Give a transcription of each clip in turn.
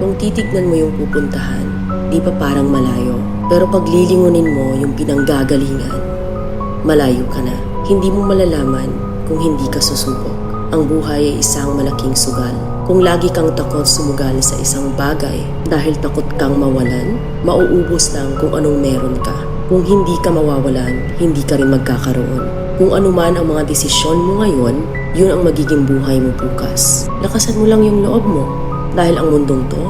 Kung titignan mo yung pupuntahan, di pa parang malayo. Pero pag lilingunin mo yung pinanggagalingan, malayo ka na. Hindi mo malalaman kung hindi ka susubok. Ang buhay ay isang malaking sugal. Kung lagi kang takot sumugal sa isang bagay dahil takot kang mawalan, mauubos lang kung anong meron ka. Kung hindi ka mawawalan, hindi ka rin magkakaroon. Kung ano man ang mga desisyon mo ngayon, yun ang magiging buhay mo bukas. Lakasan mo lang yung loob mo dahil ang mundong to,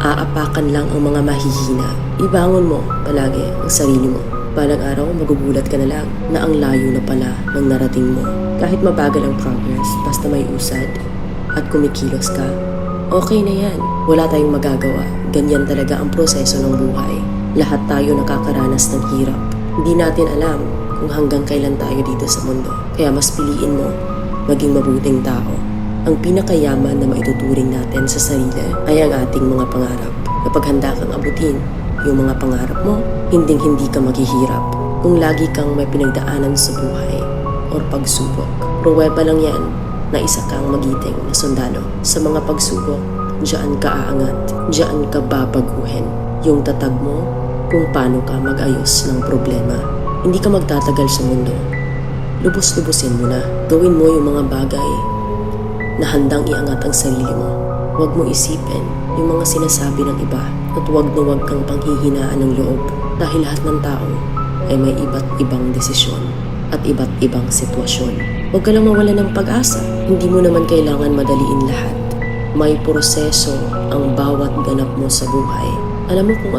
aapakan lang ang mga mahihina. Ibangon mo palagi ang sarili mo. Balang araw, magugulat ka na lang na ang layo na pala ng narating mo. Kahit mabagal ang progress, basta may usad at kumikilos ka, okay na yan. Wala tayong magagawa. Ganyan talaga ang proseso ng buhay. Lahat tayo nakakaranas ng hirap. Hindi natin alam kung hanggang kailan tayo dito sa mundo. Kaya mas piliin mo maging mabuting tao. Ang pinakayaman na maituturing natin sa sarili ay ang ating mga pangarap. Kapag handa kang abutin yung mga pangarap mo, hinding-hindi ka maghihirap. Kung lagi kang may pinagdaanan sa buhay or pagsubok, pruweba lang yan na isa kang magiting na sundalo. Sa mga pagsubok, diyan ka aangat, diyan ka babaguhin yung tatag mo kung paano ka mag-ayos ng problema. Hindi ka magtatagal sa mundo. Lubos-lubusin mo na. Gawin mo yung mga bagay na handang iangat ang sarili mo. Huwag mo isipin yung mga sinasabi ng iba at huwag na huwag kang panghihinaan ng loob dahil lahat ng tao ay may iba't ibang desisyon at iba't ibang sitwasyon. Huwag ka lang mawala ng pag-asa. Hindi mo naman kailangan madaliin lahat. May proseso ang bawat ganap mo sa buhay. Alam mo kung